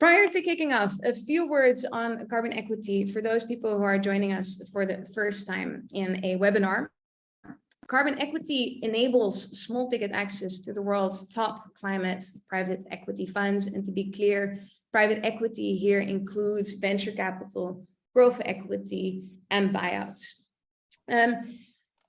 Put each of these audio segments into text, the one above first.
Prior to kicking off, a few words on carbon equity for those people who are joining us for the first time in a webinar. Carbon equity enables small ticket access to the world's top climate private equity funds. And to be clear, private equity here includes venture capital, growth equity, and buyouts.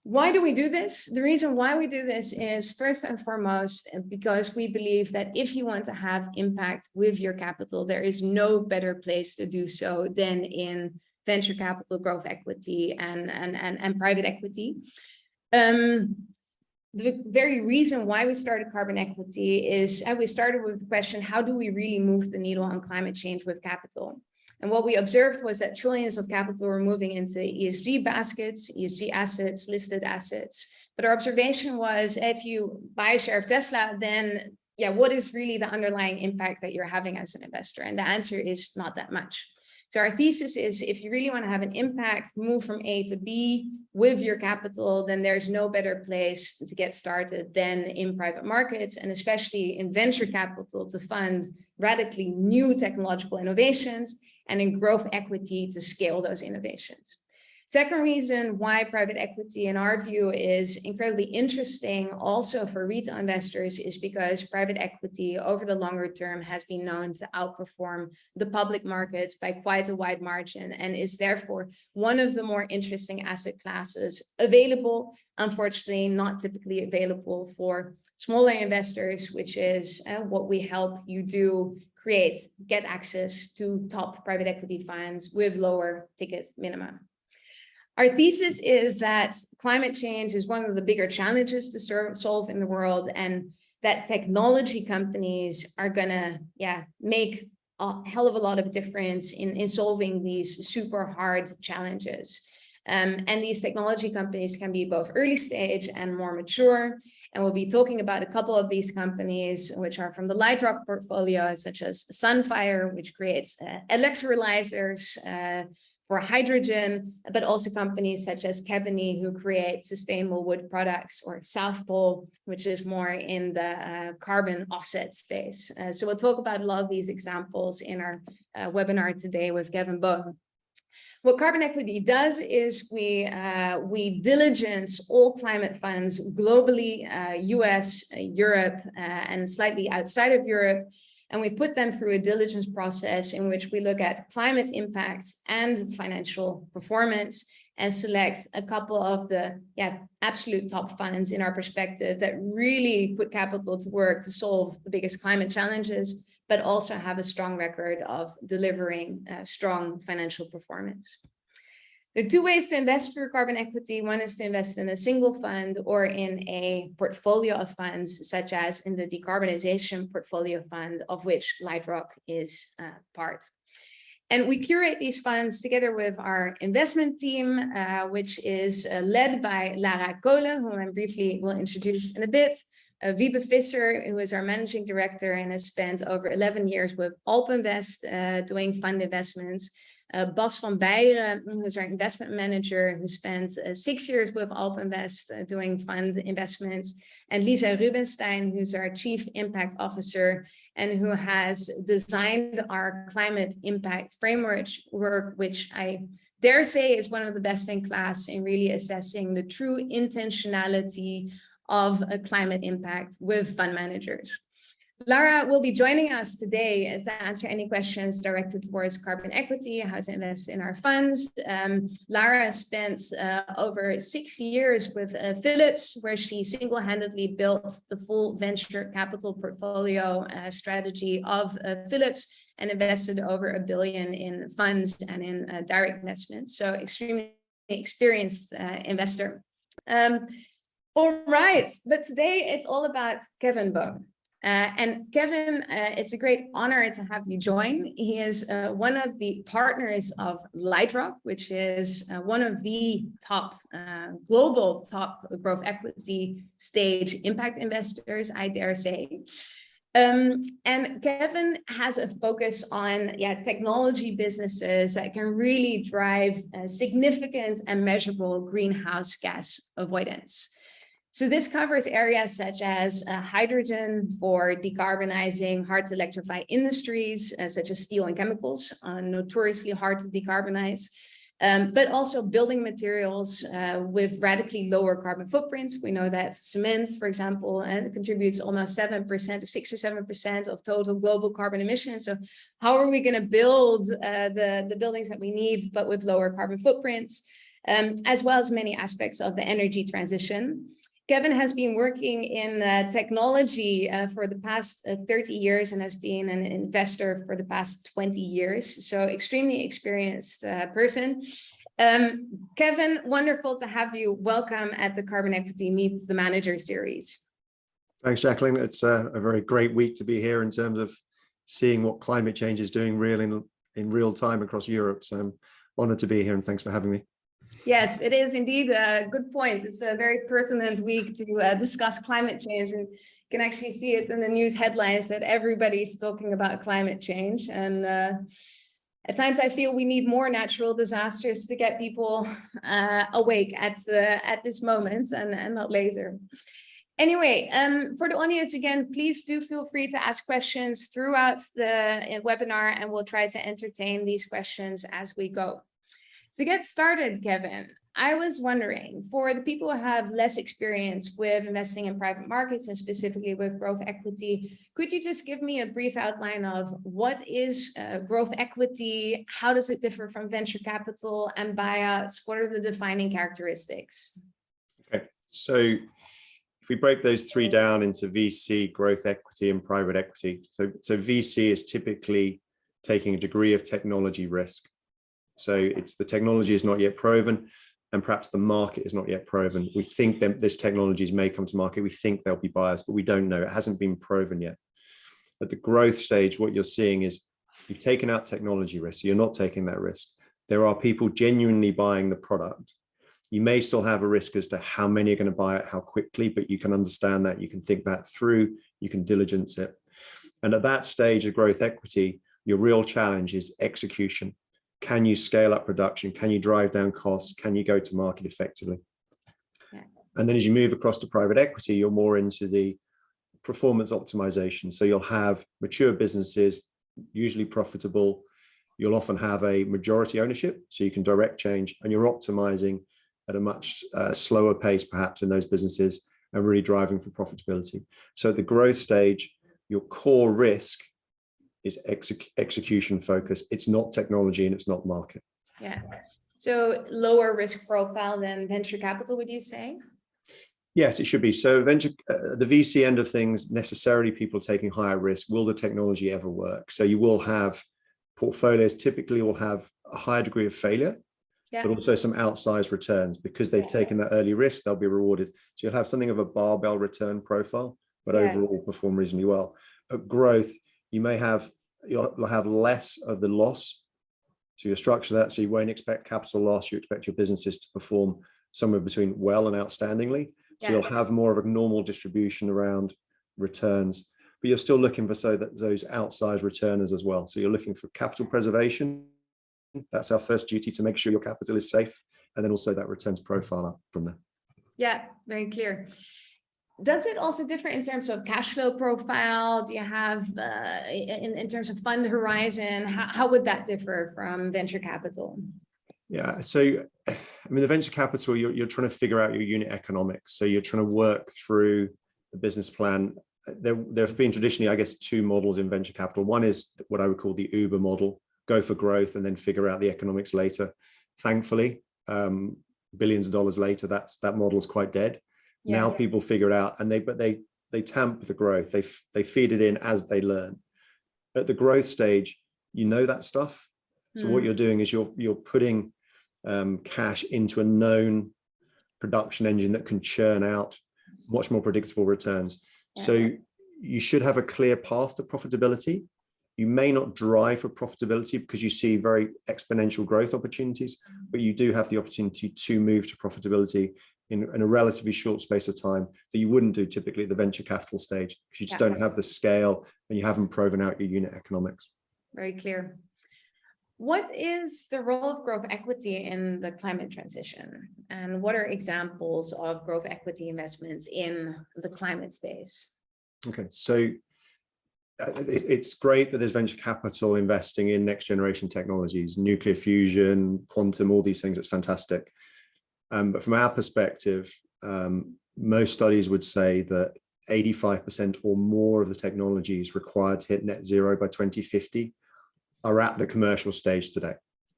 Why do we do this? The reason why we do this is first and foremost because we believe that if you want to have impact with your capital, there is no better place to do so than in venture capital, growth equity, and private equity. The very reason why we started carbon equity is we started with the question, how do we really move the needle on climate change with capital? And what we observed was that trillions of capital were moving into ESG baskets, ESG assets, listed assets. But our observation was, if you buy a share of Tesla, then what is really the underlying impact that you're having as an investor? And the answer is not that much. So our thesis is, if you really want to have an impact, move from A to B with your capital, then there's no better place to get started than in private markets, and especially in venture capital to fund radically new technological innovations, and in growth equity to scale those innovations. Second reason why private equity, in our view, is incredibly interesting also for retail investors is because private equity over the longer term has been known to outperform the public markets by quite a wide margin, and is therefore one of the more interesting asset classes available, unfortunately not typically available for smaller investors, which is what we help you do, get access to top private equity funds with lower ticket minimum. Our thesis is that climate change is one of the bigger challenges to solve in the world, and that technology companies are gonna make a hell of a lot of difference in solving these super hard challenges. And these technology companies can be both early stage and more mature. And we'll be talking about a couple of these companies, which are from the Lightrock portfolio, such as Sunfire, which creates electrolyzers for hydrogen, but also companies such as Kevany, who create sustainable wood products, or South Pole, which is more in the carbon offset space. So we'll talk about a lot of these examples in our webinar today with Kevin Bowen. What carbon equity does is we diligence all climate funds globally, US, Europe, and slightly outside of Europe. And we put them through a diligence process in which we look at climate impact and financial performance and select a couple of the absolute top funds in our perspective that really put capital to work to solve the biggest climate challenges, but also have a strong record of delivering strong financial performance. There are two ways to invest through carbon equity. One is to invest in a single fund or in a portfolio of funds, such as in the decarbonization portfolio fund, of which Lightrock is part. And we curate these funds together with our investment team, which is led by Lara Kolen, whom I briefly will introduce in a bit. Wiebe Visser, who is our managing director and has spent over 11 years with Alpinvest doing fund investments. Bas van Beieren, who is our investment manager, who spent 6 years with Alpinvest doing fund investments. And Lisa Rubenstein, who's our chief impact officer and who has designed our climate impact framework, which I dare say is one of the best in class in really assessing the true intentionality of a climate impact with fund managers. Lara will be joining us today to answer any questions directed towards carbon equity, how to invest in our funds. Lara spent over 6 years with Philips, where she single-handedly built the full venture capital portfolio strategy of Philips and invested over $1 billion in funds and in direct investments. So extremely experienced investor. All right, but today it's all about Kevin Bowen. And Kevin, it's a great honor to have you join. He is one of the partners of Lightrock, which is one of the top global top growth equity stage impact investors, I dare say. And Kevin has a focus on technology businesses that can really drive significant and measurable greenhouse gas avoidance. So this covers areas such as hydrogen for decarbonizing hard to electrify industries, such as steel and chemicals, notoriously hard to decarbonize, but also building materials with radically lower carbon footprints. We know that cement, for example, contributes almost 7% or 6 or 7% of total global carbon emissions. So how are we going to build the buildings that we need, but with lower carbon footprints, as well as many aspects of the energy transition? Kevin has been working in technology for the past 30 years and has been an investor for the past 20 years. So extremely experienced person. Kevin, wonderful to have you. Welcome at the Carbon Equity Meet the Manager series. Thanks, Jacqueline. It's a very great week to be here in terms of seeing what climate change is doing in real time across Europe. So I'm honored to be here and thanks for having me. Yes, it is indeed a good point. It's a very pertinent week to discuss climate change, and you can actually see it in the news headlines that everybody's talking about climate change. And at times I feel we need more natural disasters to get people awake at this moment and not later. Anyway, for the audience, again, please do feel free to ask questions throughout the webinar, and we'll try to entertain these questions as we go. To get started, Kevin, I was wondering, for the people who have less experience with investing in private markets and specifically with growth equity, could you just give me a brief outline of what is growth equity? How does it differ from venture capital and buyouts? What are the defining characteristics? Okay, so if we break those three down into VC, growth equity, and private equity. So VC is typically taking a degree of technology risk. So it's the technology is not yet proven, and perhaps the market is not yet proven. We think that this technologies may come to market. We think there'll be buyers, but we don't know. It hasn't been proven yet. At the growth stage, what you're seeing is you've taken out technology risk. So you're not taking that risk. There are people genuinely buying the product. You may still have a risk as to how many are going to buy it, how quickly, but you can understand that. You can think that through. You can diligence it. And at that stage of growth equity, your real challenge is execution. Can you scale up production? Can you drive down costs? Can you go to market effectively? Yeah. And then as you move across to private equity, you're more into the performance optimization. So you'll have mature businesses, usually profitable. You'll often have a majority ownership, so you can direct change, and you're optimizing at a much slower pace, perhaps, in those businesses, and really driving for profitability. So at the growth stage, your core risk is execution focus. It's not technology and it's not market. Yeah. So lower risk profile than venture capital, would you say? Yes, it should be. So the VC end of things, necessarily people taking higher risk. Will the technology ever work? So you will have portfolios typically will have a higher degree of failure, but also some outsized returns because they've taken that early risk, they'll be rewarded. So you'll have something of a barbell return profile, but overall perform reasonably well. At growth, you'll have less of the loss. So you structure that so you won't expect capital loss. You expect your businesses to perform somewhere between well and outstandingly. So you'll have more of a normal distribution around returns, but you're still looking for those outsized returners as well. So you're looking for capital preservation. That's our first duty, to make sure your capital is safe, and then also that returns profile up from there. Yeah, very clear. Does it also differ in terms of cash flow profile? Do you have, in terms of fund horizon, how would that differ from venture capital? Yeah, so I mean, the venture capital, you're trying to figure out your unit economics. So you're trying to work through the business plan. There have been traditionally, I guess, two models in venture capital. One is what I would call the Uber model, go for growth and then figure out the economics later. Thankfully, billions of dollars later, that model is quite dead. Now people figure it out, and they tamp the growth. They feed it in as they learn. At the growth stage, you know that stuff. So what you're doing is you're putting cash into a known production engine that can churn out much more predictable returns. So you should have a clear path to profitability. You may not drive for profitability because you see very exponential growth opportunities, but you do have the opportunity to move to profitability in a relatively short space of time that you wouldn't do typically at the venture capital stage, because you just don't have the scale and you haven't proven out your unit economics. Very clear. What is the role of growth equity in the climate transition? And what are examples of growth equity investments in the climate space? Okay, so it's great that there's venture capital investing in next generation technologies, nuclear fusion, quantum, all these things. It's fantastic. But from our perspective, most studies would say that 85% or more of the technologies required to hit net zero by 2050 are at the commercial stage today.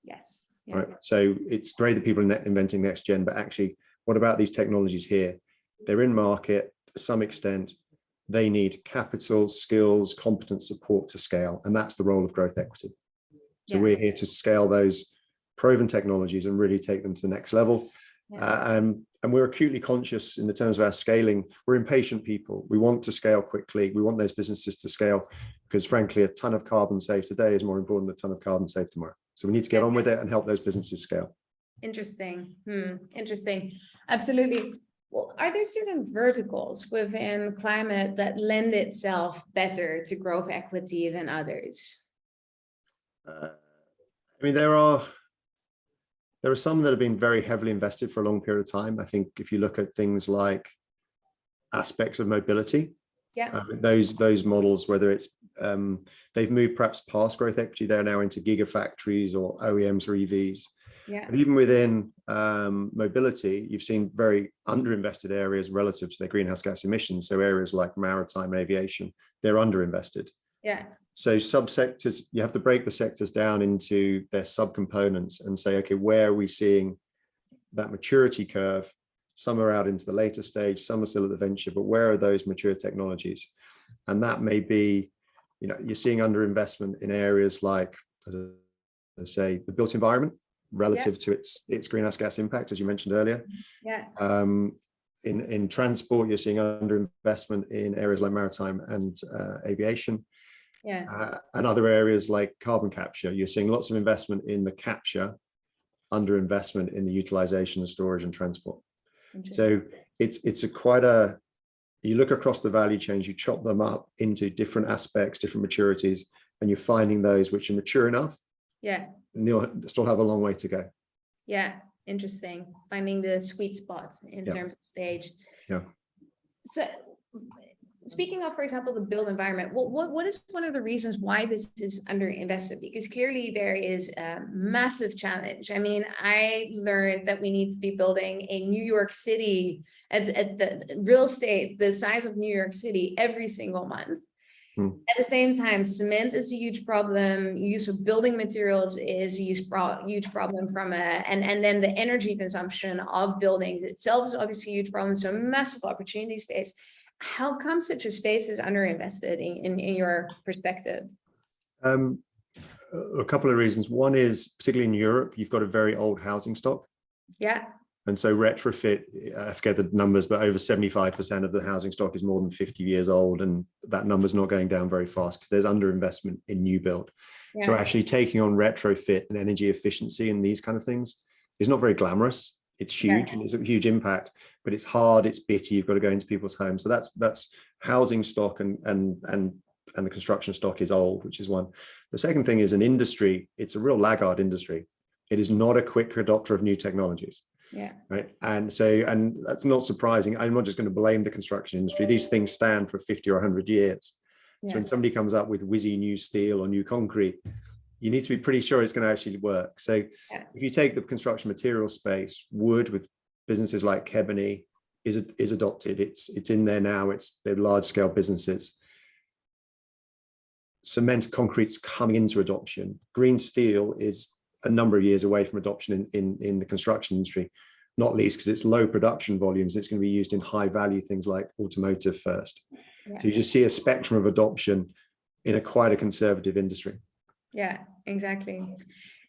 Yes. Yeah. Right. So it's great that people are inventing next gen, but actually, what about these technologies here? They're in market to some extent. They need capital, skills, competence, support to scale. And that's the role of growth equity. So we're here to scale those proven technologies and really take them to the next level. And we're acutely conscious in the terms of our scaling. We're impatient people. We want to scale quickly. We want those businesses to scale because frankly, a ton of carbon saved today is more important than a ton of carbon saved tomorrow. So we need to get on with it and help those businesses scale. Interesting. Interesting. Absolutely. Well, are there certain verticals within climate that lend itself better to growth equity than others? I mean, there are some that have been very heavily invested for a long period of time. I think if you look at things like aspects of mobility, those models, whether it's they've moved perhaps past growth equity, they're now into gigafactories or OEMs for EVs. But even within mobility, you've seen very underinvested areas relative to their greenhouse gas emissions. So areas like maritime aviation, they're underinvested. So subsectors, you have to break the sectors down into their subcomponents and say, okay, where are we seeing that maturity curve? Some are out into the later stage, some are still at the venture, but where are those mature technologies? And that may be, you know, you're seeing underinvestment in areas like, as I say, the built environment relative to its greenhouse gas impact, as you mentioned earlier. In transport, you're seeing underinvestment in areas like maritime and aviation. And other areas like carbon capture, you're seeing lots of investment in the capture, underinvestment in the utilization of storage and transport. So it's you look across the value chains, you chop them up into different aspects, different maturities, and you're finding those which are mature enough. And you'll still have a long way to go. Interesting. Finding the sweet spot in terms of stage. So speaking of, for example, the built environment, what is one of the reasons why this is underinvested? Because clearly there is a massive challenge. I mean, I learned that we need to be building a New York City at the real estate, the size of New York City every single month. At the same time, cement is a huge problem. Use of building materials is a huge problem and then the energy consumption of buildings itself is obviously a huge problem. So massive opportunity space. How come such a space is underinvested in your perspective? A couple of reasons. One is, particularly in Europe, you've got a very old housing stock. And so retrofit, I forget the numbers, but over 75% of the housing stock is more than 50 years old. And that number's not going down very fast because there's underinvestment in new build. So actually taking on retrofit and energy efficiency and these kind of things is not very glamorous. It's huge and it's a huge impact, but it's hard, it's bitty, you've got to go into people's homes. So that's housing stock and the construction stock is old, which is one. The second thing is an industry, it's a real laggard industry. It is not a quick adopter of new technologies. Right. And that's not surprising. I'm not just going to blame the construction industry. These things stand for 50 or 100 years. So when somebody comes up with whizzy new steel or new concrete, you need to be pretty sure it's going to actually work. So if you take the construction material space, wood with businesses like Ebony is adopted. It's in there now. They're large scale businesses. Cement, concrete's coming into adoption. Green steel is a number of years away from adoption in the construction industry, not least because it's low production volumes. It's going to be used in high value things like automotive first. So you just see a spectrum of adoption in quite a conservative industry. Exactly.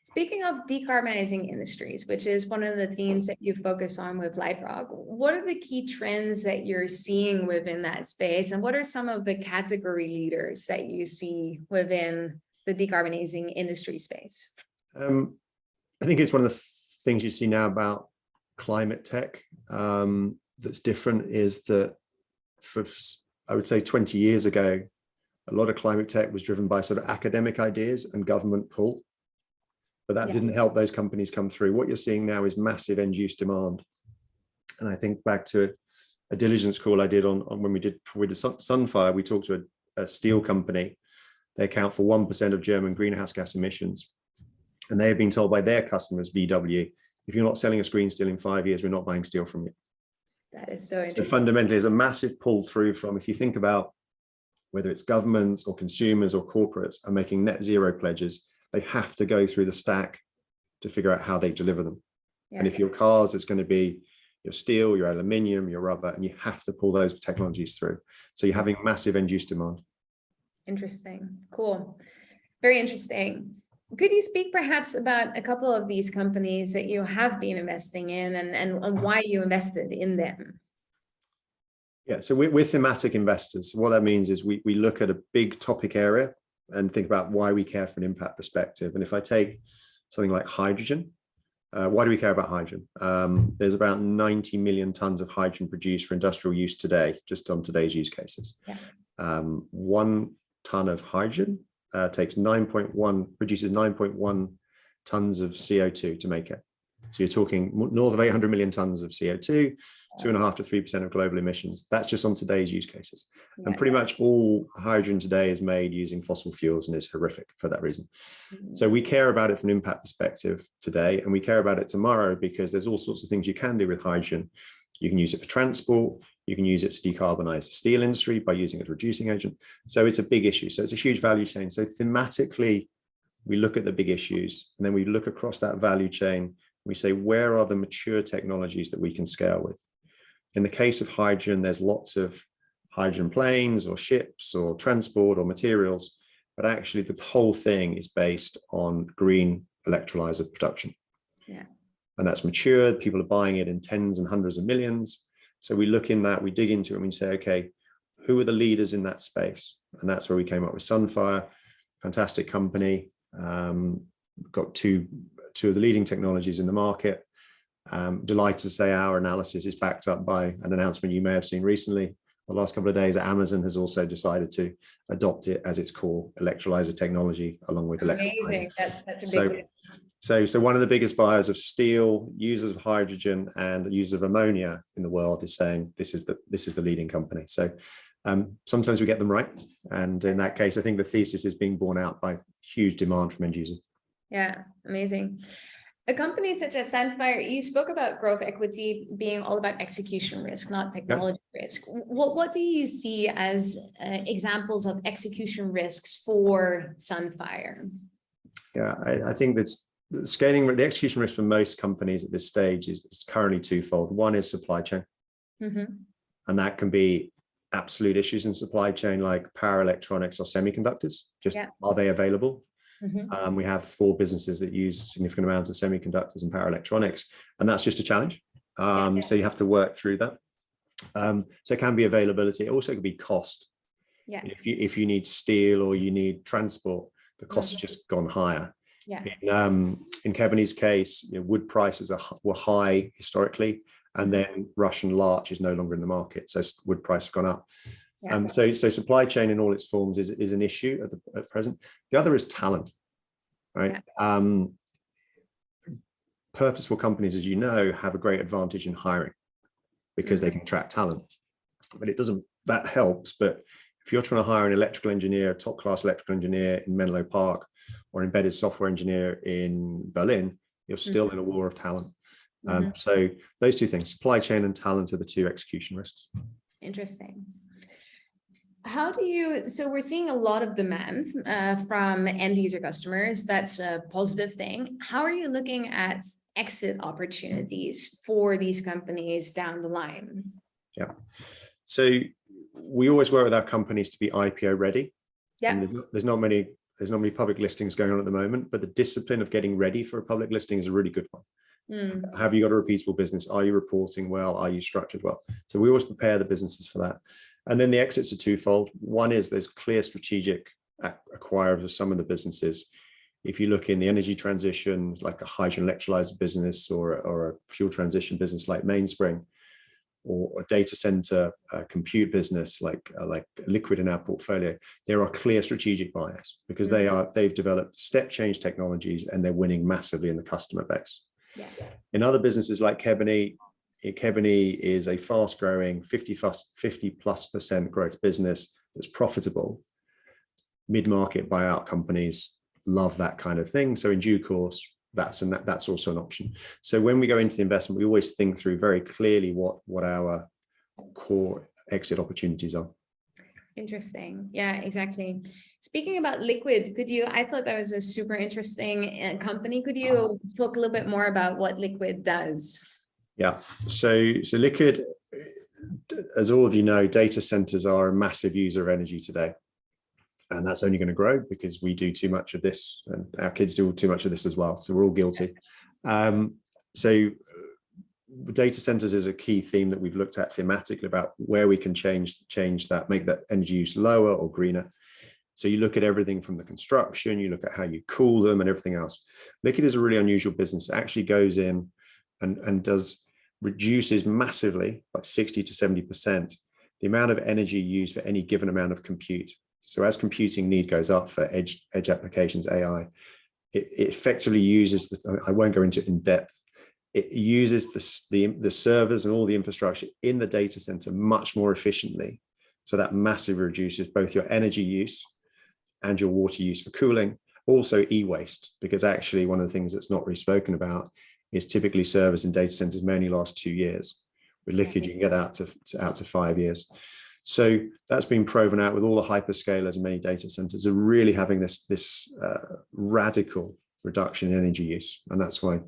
Speaking of decarbonizing industries, which is one of the themes that you focus on with Lightrock, what are the key trends that you're seeing within that space? And what are some of the category leaders that you see within the decarbonizing industry space? I think it's one of the things you see now about climate tech that's different is that for, I would say 20 years ago, a lot of climate tech was driven by sort of academic ideas and government pull. but that didn't help those companies come through. What you're seeing now is massive end use demand. And I think back to a diligence call I did on when we did Sunfire, we talked to a steel company. They account for 1% of German greenhouse gas emissions. And they have been told by their customers, VW, if you're not selling us green steel in 5 years, we're not buying steel from you. That is so interesting. So fundamentally, there's a massive pull through from, if you think about whether it's governments or consumers or corporates are making net zero pledges, they have to go through the stack to figure out how they deliver them. Yeah. And if your cars, it's going to be your steel, your aluminium, your rubber, and you have to pull those technologies through. So you're having massive end use demand. Interesting. Cool. Very interesting. Could you speak perhaps about a couple of these companies that you have been investing in and why you invested in them? Yeah, so we're thematic investors. What that means is we look at a big topic area and think about why we care from an impact perspective. And if I take something like hydrogen, why do we care about hydrogen? There's about 90 million tons of hydrogen produced for industrial use today, just on today's use cases. Yeah. 1 ton of hydrogen produces 9.1 tons of CO2 to make it. So you're talking north of 800 million tons of CO2, 2.5 to 3% of global emissions. That's just on today's use cases. Yeah. And pretty much all hydrogen today is made using fossil fuels and is horrific for that reason. So we care about it from an impact perspective today, and we care about it tomorrow because there's all sorts of things you can do with hydrogen. You can use it for transport. You can use it to decarbonize the steel industry by using it as a reducing agent. So it's a big issue. So it's a huge value chain. So thematically, we look at the big issues, and then we look across that value chain. We say, where are the mature technologies that we can scale with? In the case of hydrogen, there's lots of hydrogen planes or ships or transport or materials, but actually the whole thing is based on green electrolyzer production. Yeah. And that's matured. People are buying it in tens and hundreds of millions. So we look in that, we dig into it, and we say, okay, who are the leaders in that space? And that's where we came up with Sunfire, fantastic company. Got two of the leading technologies in the market. Delighted to say our analysis is backed up by an announcement you may have seen recently. The last couple of days, Amazon has also decided to adopt it as its core electrolyzer technology, along with Amazing. That's such a big So one of the biggest buyers of steel, users of hydrogen, and users of ammonia in the world is saying this is the leading company. So sometimes we get them right, and in that case, I think the thesis is being borne out by huge demand from end users. Yeah, amazing. A company such as Sunfire, you spoke about growth equity being all about execution risk, not technology risk. What do you see as examples of execution risks for Sunfire? Yeah, I think that's the execution risk for most companies at this stage is currently twofold. One is supply chain. And that can be absolute issues in supply chain like power electronics or semiconductors. Just are they available? We have 4 businesses that use significant amounts of semiconductors and power electronics, and that's just a challenge. So you have to work through that. So it can be availability. It also can be cost. Yeah. If you need steel or you need transport, the costs have just gone higher. Yeah. In Kevin's case, wood prices were high historically, and then Russian larch is no longer in the market, so wood price have gone up. Yeah. So supply chain in all its forms is an issue at present. The other is talent, right? Yeah. Purposeful companies, as you know, have a great advantage in hiring because they can attract talent. But that helps. But if you're trying to hire an electrical engineer, a top-class electrical engineer in Menlo Park, or embedded software engineer in Berlin, you're still in a war of talent. So those two things, supply chain and talent, are the 2 execution risks. Interesting. So we're seeing a lot of demand from end user customers. That's a positive thing. How are you looking at exit opportunities for these companies down the line? Yeah. So we always work with our companies to be IPO ready. Yeah. There's not many public listings going on at the moment, but the discipline of getting ready for a public listing is a really good one. Have you got a repeatable business? Are you reporting well? Are you structured well? So we always prepare the businesses for that. And then the exits are twofold. One is there's clear strategic acquirers of some of the businesses. If you look in the energy transition, like a hydrogen electrolyzer business or a fuel transition business like Mainspring, or a data center compute business like Liqid in our portfolio, there are clear strategic buyers because they've developed step change technologies and they're winning massively in the customer base. Yeah. In other businesses like Kebony is a fast growing 50+% growth business that's profitable. Mid-market buyout companies love that kind of thing. So in due course, that's also an option. So when we go into the investment, we always think through very clearly what our core exit opportunities are. Interesting. Yeah, exactly. Speaking about Liqid, I thought that was a super interesting company. Could you talk a little bit more about what Liqid does? Yeah, so Liqid, as all of you know, data centers are a massive user of energy today. And that's only going to grow because we do too much of this and our kids do too much of this as well. So we're all guilty. So data centers is a key theme that we've looked at thematically about where we can change that, make that energy use lower or greener. So you look at everything from the construction, you look at how you cool them and everything else. Liqid is a really unusual business. It actually goes in and reduces massively, like 60 to 70%, the amount of energy used for any given amount of compute. So as computing need goes up for edge applications, AI, it effectively uses, I won't go into it in depth, it uses the servers and all the infrastructure in the data center much more efficiently. So that massively reduces both your energy use and your water use for cooling, also e-waste, because actually one of the things that's not really spoken about is typically servers in data centers may only last 2 years. With Liqid, you can get out to 5 years. So that's been proven out with all the hyperscalers and many data centers are really having this radical reduction in energy use. And that's why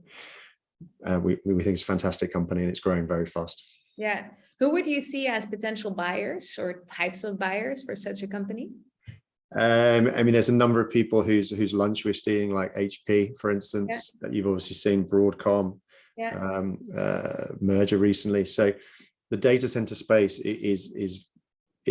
we think it's a fantastic company and it's growing very fast. Yeah. Who would you see as potential buyers or types of buyers for such a company? I mean, there's a number of people whose lunch we're seeing, like HP, for instance, that you've obviously seen Broadcom merger recently. So the data center space is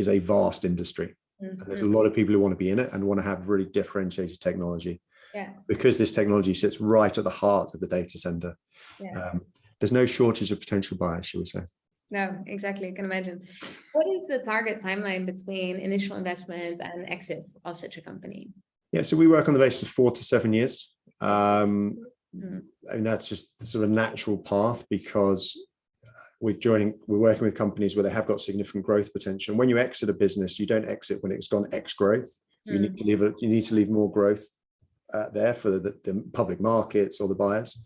a vast industry. And there's a lot of people who want to be in it and want to have really differentiated technology. Yeah. Because this technology sits right at the heart of the data center. Yeah. There's no shortage of potential buyers, shall we say. No, exactly. I can imagine. What is the target timeline between initial investments and exit of such a company? Yeah, so we work on the basis of 4 to 7 years. I mean, that's just sort of a natural path because we're working with companies where they have got significant growth potential. And when you exit a business, you don't exit when it's gone X growth. You need to leave more growth there for the public markets or the buyers.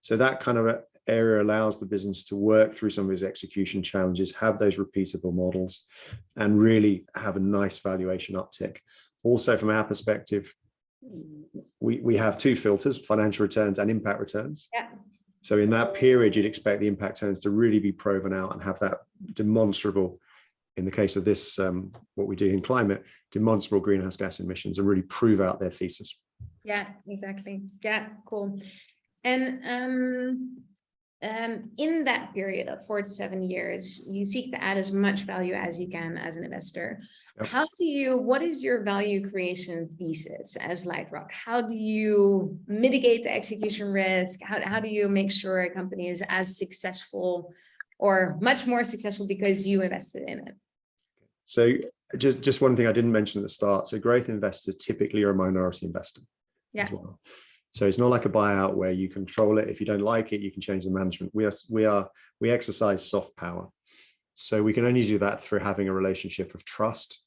So that kind of area allows the business to work through some of its execution challenges, have those repeatable models, and really have a nice valuation uptick. Also, from our perspective, we have 2 filters: financial returns and impact returns. Yeah. So in that period, you'd expect the impact returns to really be proven out and have that demonstrable, in the case of this, what we do in climate, demonstrable greenhouse gas emissions, and really prove out their thesis. Yeah, exactly. Yeah, cool. And in that period of 4 to 7 years, you seek to add as much value as you can as an investor. Yep. What is your value creation thesis as Lightrock? How do you mitigate the execution risk? How do you make sure a company is as successful or much more successful because you invested in it? So just one thing I didn't mention at the start. So growth investors typically are a minority investor as well. So it's not like a buyout where you control it. If you don't like it, you can change the management. We exercise soft power. So we can only do that through having a relationship of trust,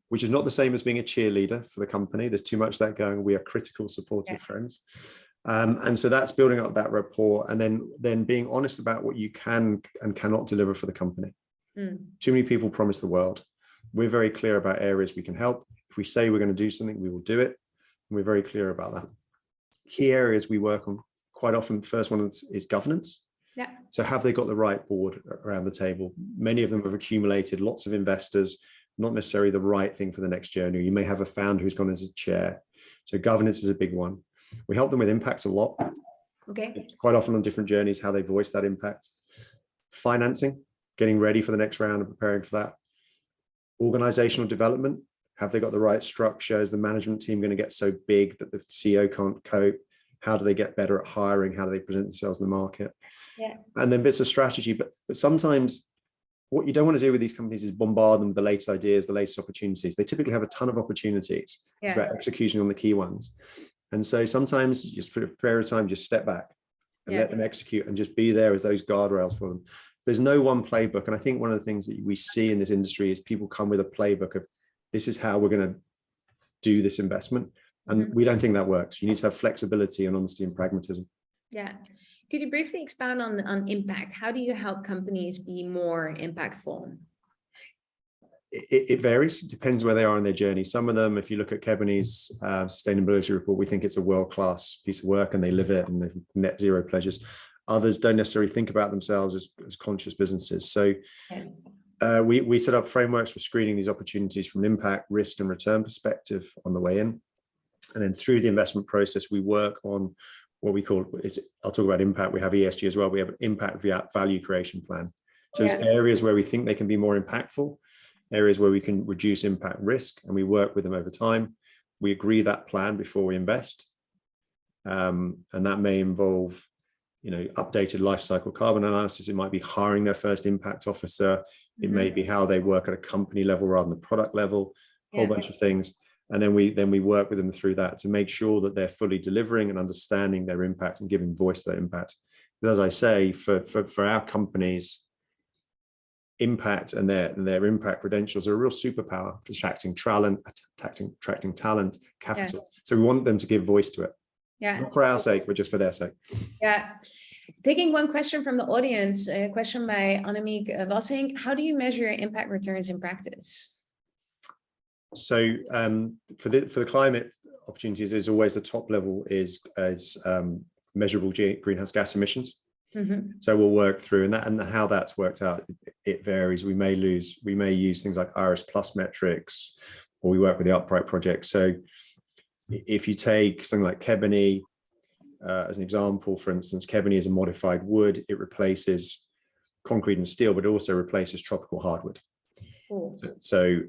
which is not the same as being a cheerleader for the company. There's too much of that going. We are critical, supportive friends. And so that's building up that rapport and then being honest about what you can and cannot deliver for the company. Too many people promise the world. We're very clear about areas we can help. If we say we're going to do something, we will do it. And we're very clear about that. Key areas we work on quite often, the first one is governance. Yeah. So have they got the right board around the table? Many of them have accumulated lots of investors, not necessarily the right thing for the next journey. You may have a founder who's gone as a chair. So governance is a big one. We help them with impact a lot. Okay. Quite often on different journeys, how they voice that impact. Financing, getting ready for the next round and preparing for that. Organizational development. Have they got the right structure? Is the management team going to get so big that the CEO can't cope? How do they get better at hiring? How do they present themselves in the market? Yeah. And then bits of strategy. But sometimes what you don't want to do with these companies is bombard them with the latest ideas, the latest opportunities. They typically have a ton of opportunities. It's about execution on the key ones. And so sometimes just for a period of time, just step back and let them execute and just be there as those guardrails for them. There's no one playbook. And I think one of the things that we see in this industry is people come with a playbook of this is how we're going to do this investment. And we don't think that works. You need to have flexibility and honesty and pragmatism. Yeah. Could you briefly expound on impact? How do you help companies be more impactful? It varies. It depends where they are in their journey. Some of them, if you look at Kebany's sustainability report, we think it's a world-class piece of work and they live it and they've net zero pledges. Others don't necessarily think about themselves as conscious businesses. So we set up frameworks for screening these opportunities from an impact, risk and return perspective on the way in. And then through the investment process, we work on what we call, I'll talk about impact. We have ESG as well. We have an impact via value creation plan. So it's areas where we think they can be more impactful, areas where we can reduce impact risk, and we work with them over time. We agree that plan before we invest. And that may involve, updated life cycle carbon analysis. It might be hiring their first impact officer. It may be how they work at a company level rather than the product level, a whole bunch of things. And then we work with them through that to make sure that they're fully delivering and understanding their impact and giving voice to that impact. Because as I say, for our companies, impact and their impact credentials are a real superpower for attracting talent, capital. So we want them to give voice to it. Not for our sake, but just for their sake. Yeah. Taking one question from the audience, a question by Annemiek Wassink. How do you measure impact returns in practice? So for the climate opportunities, is always the top level is measurable greenhouse gas emissions. So we'll work through and how that's worked out. It varies. We may use things like Iris Plus metrics, or we work with the Upright project. So if you take something like Kebany as an example, for instance, Kebany is a modified wood. It replaces concrete and steel, but it also replaces tropical hardwood. Cool. So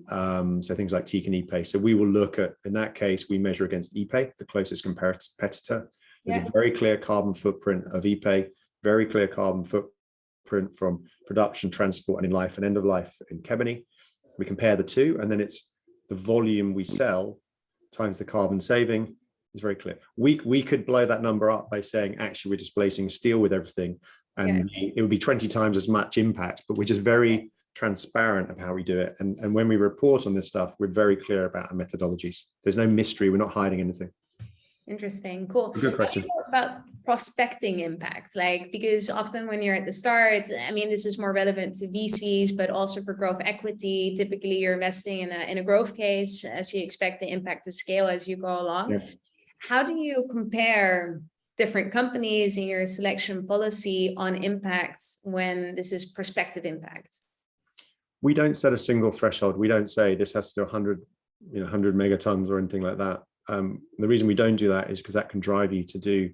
things like teak and Ipe. So we will look at, in that case, we measure against Ipe, the closest competitor. There's a very clear carbon footprint of Ipe, very clear carbon footprint from production, transport, and in life and end of life in Kebany. We compare the two, and then it's the volume we sell times the carbon saving is very clear. We could blow that number up by saying, actually, we're displacing steel with everything, and it would be 20 times as much impact, but we're just very transparent of how we do it. And when we report on this stuff, we're very clear about our methodologies. There's no mystery. We're not hiding anything. Interesting. Cool. Good question. About prospecting impact, because often when you're at the start, I mean, this is more relevant to VCs, but also for growth equity. Typically, you're investing in a growth case as you expect the impact to scale as you go along. Yeah. How do you compare different companies in your selection policy on impacts when this is prospective impact? We don't set a single threshold. We don't say this has to do 100 megatons or anything like that. The reason we don't do that is because that can drive you to do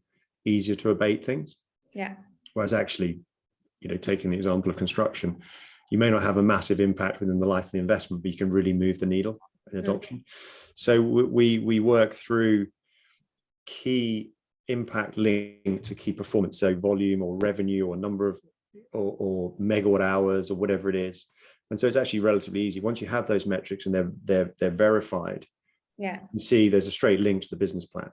easier to abate things. Yeah. Whereas actually, taking the example of construction, you may not have a massive impact within the life of the investment, but you can really move the needle in adoption. So we work through key impact linked to key performance, so volume or revenue or number of or megawatt hours or whatever it is. And so it's actually relatively easy. Once you have those metrics and they're verified, you see there's a straight link to the business plan.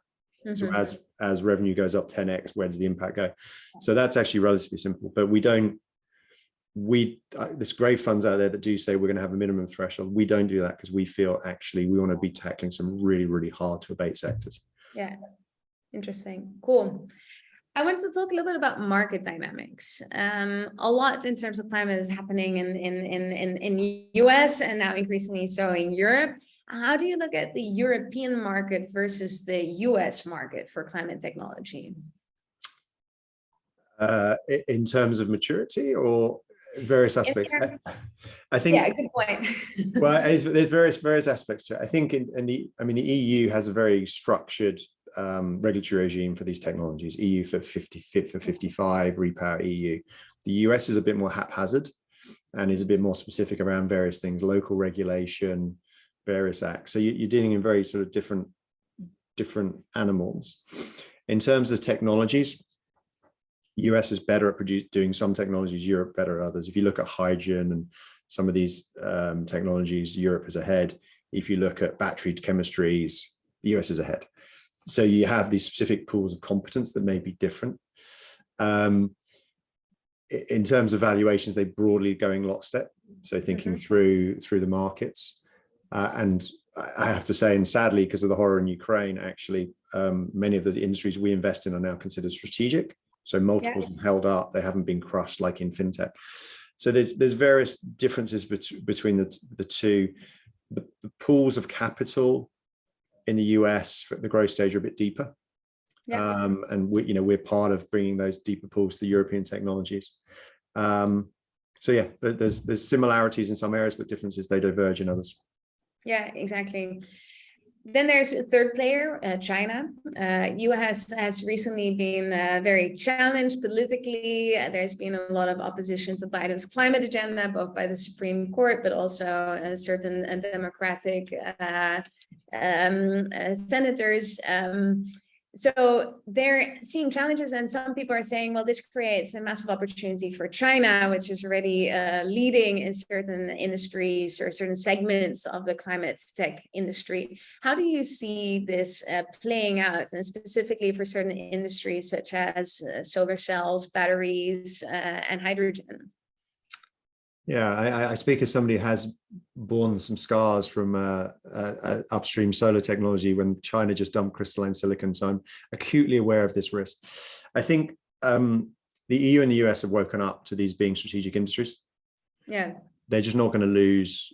So as revenue goes up 10x, where does the impact go? So that's actually relatively simple. But there's great funds out there that do say we're going to have a minimum threshold. We don't do that because we feel actually we want to be tackling some really, really hard to abate sectors. Yeah. Interesting. Cool. I want to talk a little bit about market dynamics. A lot in terms of climate is happening in the US and now increasingly so in Europe. How do you look at the European market versus the US market for climate technology? In terms of maturity or various aspects? I think. Yeah, good point. Well, there's various aspects to it. I think the EU has a very structured regulatory regime for these technologies. EU for 50, Fit for 55, Repower EU. The US is a bit more haphazard and is a bit more specific around various things, local regulation, various acts. So you're dealing in very sort of different animals. In terms of technologies, US is better at doing some technologies, Europe better at others. If you look at hydrogen and some of these technologies, Europe is ahead. If you look at battery chemistries, the US is ahead. So you have these specific pools of competence that may be different. In terms of valuations, they broadly going lockstep. So thinking through the markets. And I have to say, and sadly, because of the horror in Ukraine, actually, many of the industries we invest in are now considered strategic. So multiples have held up, they haven't been crushed like in fintech. So there's various differences between the two. The pools of capital in the US for the growth stage are a bit deeper. And we're part of bringing those deeper pools to European technologies. So yeah, there's similarities in some areas, but differences, they diverge in others. Yeah, exactly. Then there's a third player, China. US has recently been very challenged politically. There's been a lot of opposition to Biden's climate agenda, both by the Supreme Court, but also certain Democratic senators. So they're seeing challenges, and some people are saying, well, this creates a massive opportunity for China, which is already leading in certain industries or certain segments of the climate tech industry. How do you see this playing out, and specifically for certain industries such as solar cells, batteries, and hydrogen? Yeah, I speak as somebody who has borne some scars from upstream solar technology when China just dumped crystalline silicon. So I'm acutely aware of this risk. I think the EU and the US have woken up to these being strategic industries. Yeah. They're just not going to lose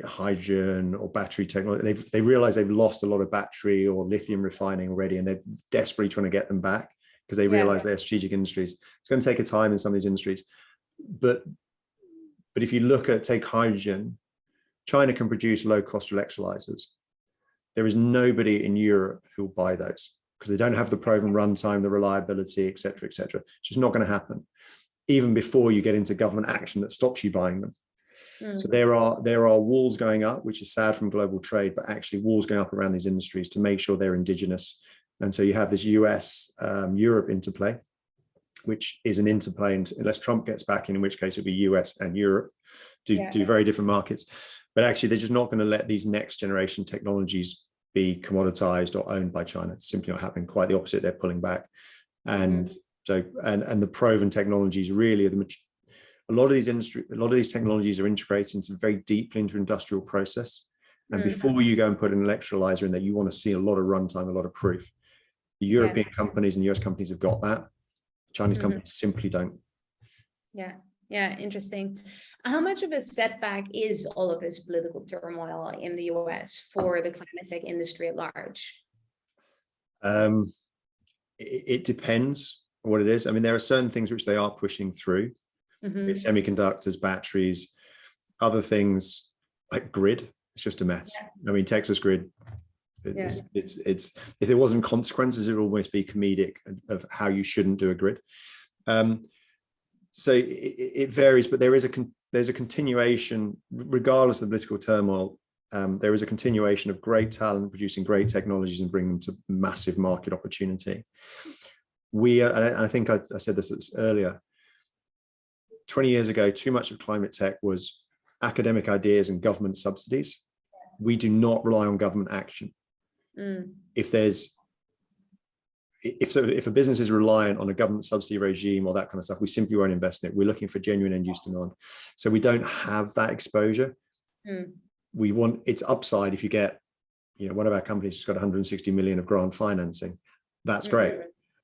hydrogen or battery technology. They realize they've lost a lot of battery or lithium refining already, and they're desperately trying to get them back because they realize they're strategic industries. It's going to take a time in some of these industries. But if you look at, take hydrogen, China can produce low-cost electrolyzers. There is nobody in Europe who will buy those because they don't have the proven runtime, the reliability, et cetera, et cetera. It's just not going to happen, even before you get into government action that stops you buying them. So there are walls going up, which is sad from global trade, but actually walls going up around these industries to make sure they're indigenous. And so you have this US, Europe interplay, which is an interplay unless Trump gets back in which case it'll be US and Europe, do very different markets. But actually, they're just not going to let these next generation technologies be commoditized or owned by China. It's simply not happening. Quite the opposite, they're pulling back. And so, and the proven technologies really are a lot of these technologies are integrated into very deeply into industrial process. And before you go and put an electrolyzer in there, you want to see a lot of runtime, a lot of proof. The European companies and US companies have got that. Chinese companies simply don't. Yeah, interesting. How much of a setback is all of this political turmoil in the US for the climate tech industry at large? It depends what it is. I mean, there are certain things which they are pushing through, semiconductors, batteries, other things like grid. It's just a mess. I mean, Texas grid. It's if there wasn't consequences, it would almost be comedic of how you shouldn't do a grid. So it varies, but there's a continuation, regardless of political turmoil. There is a continuation of great talent producing great technologies and bringing them to massive market opportunity. I think I said this earlier. 20 years ago, too much of climate tech was academic ideas and government subsidies. We do not rely on government action. If a business is reliant on a government subsidy regime or that kind of stuff, we simply won't invest in it. We're looking for genuine end use demand. So we don't have that exposure. We want its upside. If you get, one of our companies has got 160 million of grant financing, that's great,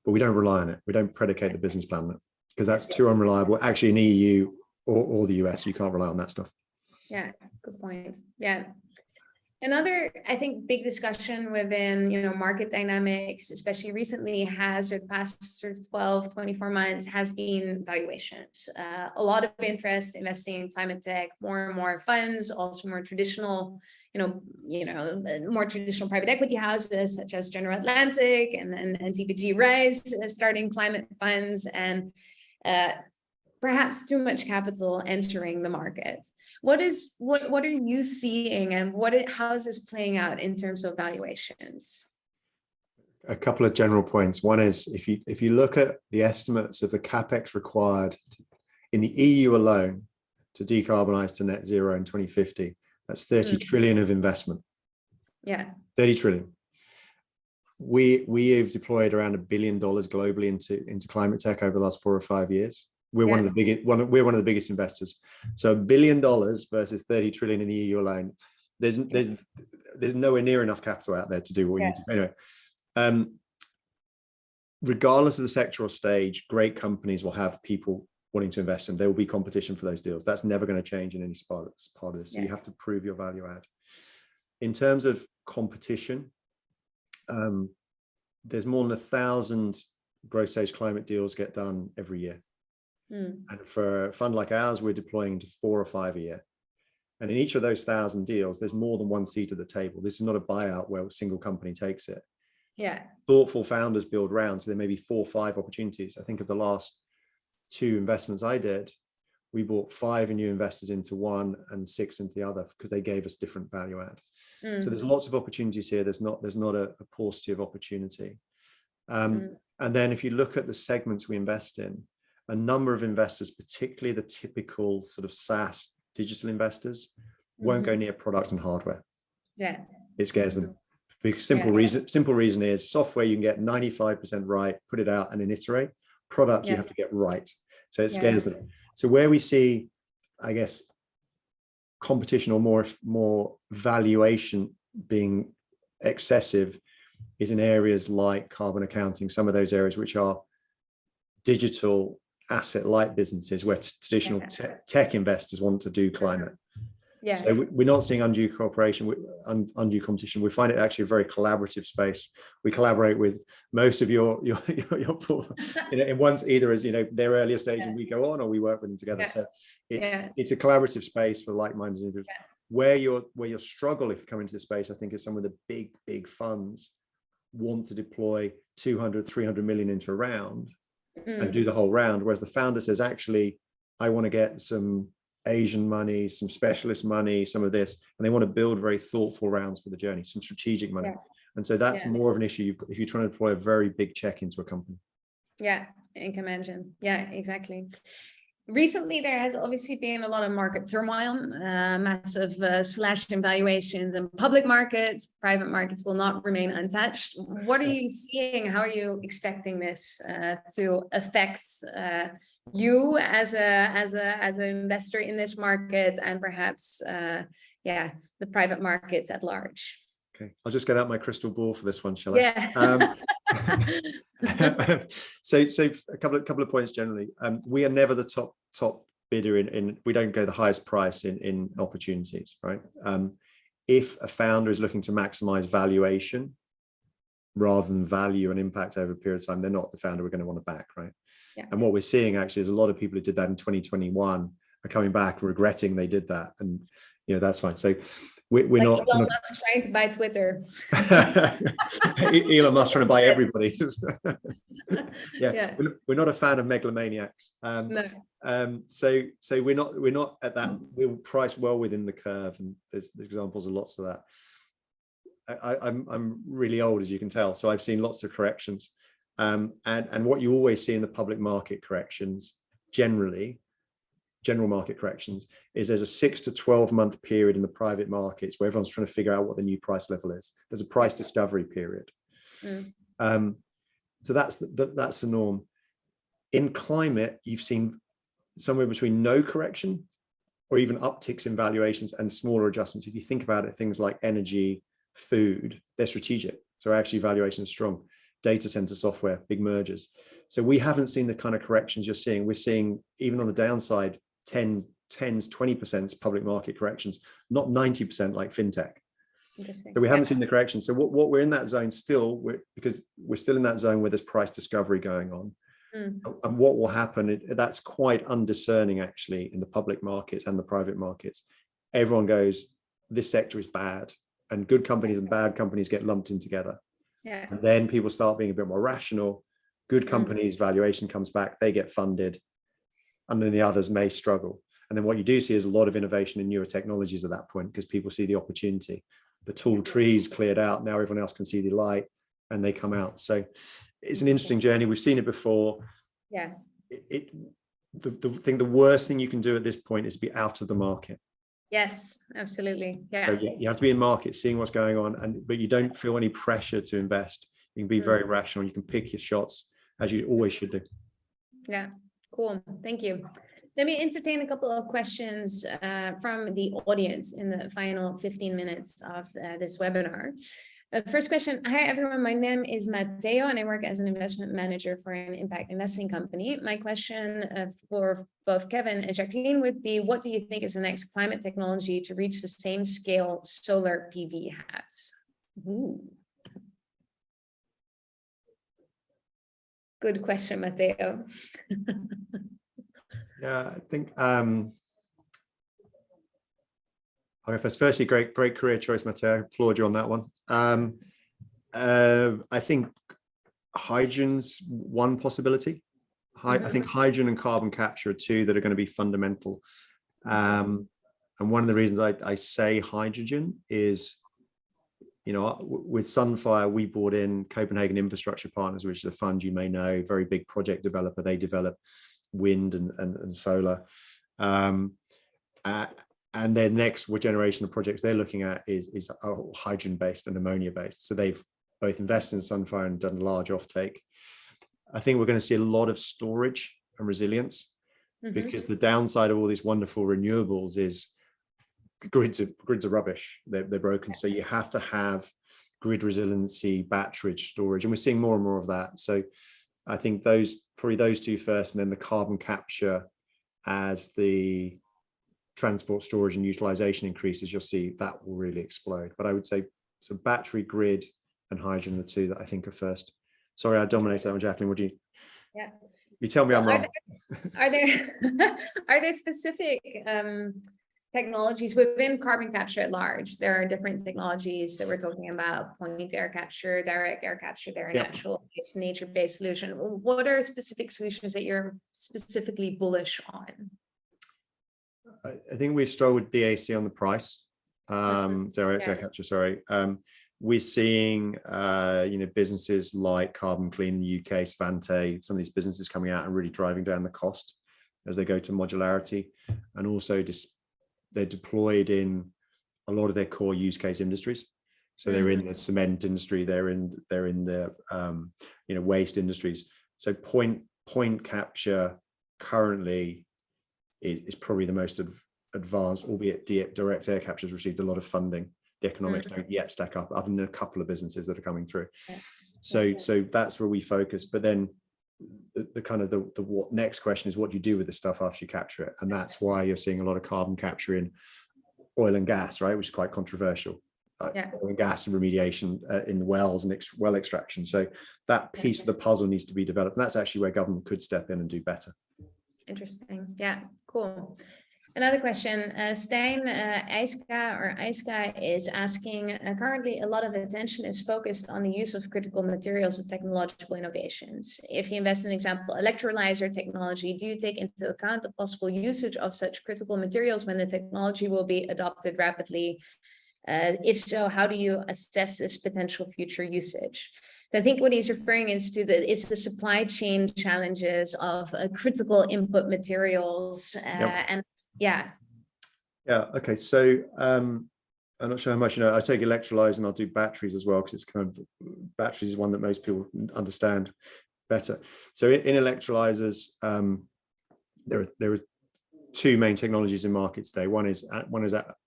but we don't rely on it. We don't predicate the business plan on it because that's too unreliable. Actually, in EU or the US, you can't rely on that stuff. Yeah, good point. Yeah. Another, I think, big discussion within, market dynamics, especially recently, has the past 12, 24 months, has been valuations. A lot of interest investing in climate tech, more and more funds, also more traditional, more traditional private equity houses such as General Atlantic and DBG Rise starting climate funds, and perhaps too much capital entering the market. What are you seeing, and how is this playing out in terms of valuations? A couple of general points. One is if you look at the estimates of the capex required in the EU alone to decarbonize to net zero in 2050, that's 30 trillion of investment. Yeah. 30 trillion. We have deployed around $1 billion globally into climate tech over the last 4 or 5 years. We're one of the biggest. We're one of the biggest investors. So $1 billion versus 30 trillion in the EU alone. There's nowhere near enough capital out there to do what we need to. Anyway, regardless of the sector or stage, great companies will have people wanting to invest in. There will be competition for those deals. That's never going to change in any part of this. So you have to prove your value add. In terms of competition, there's more than 1,000 growth stage climate deals get done every year. And for a fund like ours, we're deploying to 4 or 5 a year. And in each of those 1,000 deals, there's more than one seat at the table. This is not a buyout where a single company takes it. Yeah. Thoughtful founders build rounds. So there may be 4 or 5 opportunities. I think of the last 2 investments I did, we brought 5 new investors into one and 6 into the other because they gave us different value add. So there's lots of opportunities here. There's not a paucity of opportunity. And then if you look at the segments we invest in, a number of investors, particularly the typical sort of SaaS digital investors, won't go near product and hardware. Yeah. It scares them. Simple reason is software you can get 95% right, put it out and then iterate. Product you have to get right. So it scares them. So where we see, I guess, competition or more valuation being excessive is in areas like carbon accounting, some of those areas which are digital asset light businesses where traditional tech investors want to do climate. Yeah. So we're not seeing undue cooperation, undue competition. We find it actually a very collaborative space. We collaborate with most of your in once either as their earlier stage and we go on, or we work with them together. So it's a collaborative space for like-minded individuals. Where your struggle if you come into this space, I think, is some of the big funds want to deploy 200-300 million into a round and do the whole round, whereas the founder says, actually, I want to get some Asian money, some specialist money, some of this, and they want to build very thoughtful rounds for the journey, some strategic money. And so that's more of an issue if you're trying to deploy a very big check into a company. Yeah, I can imagine. Yeah, exactly. Recently, there has obviously been a lot of market turmoil, massive slash in valuations, and public markets, private markets will not remain untouched. What are you seeing? How are you expecting this to affect you as an investor in this market, and perhaps the private markets at large? Okay, I'll just get out my crystal ball for this one, shall I? Yeah. So a couple of points generally. We are never the top bidder in we don't go the highest price in opportunities, right? If a founder is looking to maximize valuation rather than value and impact over a period of time, they're not the founder we're going to want to back, right? Yeah. And what we're seeing actually is a lot of people who did that in 2021 are coming back regretting they did that, and that's fine. So we're like not Elon Musk trying to buy Twitter. Elon Musk trying to buy everybody. We're not a fan of megalomaniacs. No. So we're not at that. We're priced well within the curve, and there's examples of lots of that. I'm really old, as you can tell, so I've seen lots of corrections. And what you always see in the public market corrections, general market corrections, is there's a 6 to 12 month period in the private markets where everyone's trying to figure out what the new price level is. There's a price discovery period. So that's the norm. In climate, you've seen somewhere between no correction or even upticks in valuations and smaller adjustments. If you think about it, things like energy, food, they're strategic. So actually valuation is strong. Data center software, big mergers. So we haven't seen the kind of corrections you're seeing. We're seeing, even on the downside, 10s, 20% public market corrections, not 90% like fintech. So we haven't seen the correction. So what we're in that zone still, because we're still in that zone where there's price discovery going on. And what will happen, that's quite undiscerning actually in the public markets and the private markets. Everyone goes, this sector is bad, and good companies and bad companies get lumped in together. Yeah. And then people start being a bit more rational. Good companies, valuation comes back, they get funded, and then the others may struggle. And then what you do see is a lot of innovation in newer technologies at that point, because people see the opportunity. The tool trees cleared out, now everyone else can see the light, and they come out. So it's an interesting journey. We've seen it before. Yeah. The worst thing you can do at this point is be out of the market. Yes, absolutely. Yeah. So you have to be in market, seeing what's going on, but you don't feel any pressure to invest. You can be very rational. You can pick your shots, as you always should do. Yeah, cool. Thank you. Let me entertain a couple of questions from the audience in the final 15 minutes of this webinar. First question. Hi, everyone. My name is Matteo, and I work as an investment manager for an impact investing company. My question for both Kevin and Jacqueline would be, what do you think is the next climate technology to reach the same scale solar PV has? Ooh. Good question, Matteo. Yeah, I think firstly, great career choice, Matteo. I applaud you on that one. I think hydrogen's one possibility. I think hydrogen and carbon capture are two that are going to be fundamental. And one of the reasons I say hydrogen is, you know, with Sunfire, we brought in Copenhagen Infrastructure Partners, which is a fund you may know, very big project developer. They develop wind and solar. And their next generation of projects they're looking at is hydrogen based and ammonia based. So they've both invested in Sunfire and done a large offtake. I think we're going to see a lot of storage and resilience, because the downside of all these wonderful renewables is grids are rubbish. They're broken. So you have to have grid resiliency, battery storage, and we're seeing more and more of that. So I think probably those two first, and then the carbon capture as the transport, storage and utilization increases, you'll see that will really explode. But I would say so battery, grid and hydrogen are the two that I think are first. Sorry, I dominated that one, Jacqueline. Would you? Yeah. You tell me I'm wrong. Are there specific technologies within carbon capture at large? There are different technologies that we're talking about: point air capture, direct air capture. They're a natural-based, nature-based solution. What are specific solutions that you're specifically bullish on? I think we've struggled with DAC on the price. Direct air capture, sorry. We're seeing businesses like Carbon Clean in the UK, Svante, some of these businesses coming out and really driving down the cost as they go to modularity, and also they're deployed in a lot of their core use case industries. So they're in the cement industry, they're in the waste industries. So point capture currently is probably the most advanced, albeit direct air capture has received a lot of funding. The economics don't yet stack up, other than a couple of businesses that are coming through. So that's where we focus. But then the what next question is, what do you do with the stuff after you capture it? And that's why you're seeing a lot of carbon capture in oil and gas, right? Which is quite controversial. Oil and gas and remediation in the wells and well extraction. So that piece of the puzzle needs to be developed. And that's actually where government could step in and do better. Interesting. Yeah, cool. Another question, Stijn Eiska is asking, currently a lot of attention is focused on the use of critical materials of technological innovations. If you invest in, example, electrolyzer technology, do you take into account the possible usage of such critical materials when the technology will be adopted rapidly? If so, how do you assess this potential future usage? I think what he's referring is to the supply chain challenges of critical input materials and okay, so I'm not sure how much I take electrolyzers and I'll do batteries as well, because it's kind of batteries is one that most people understand better. So in electrolyzers, there are two main technologies in market today. One is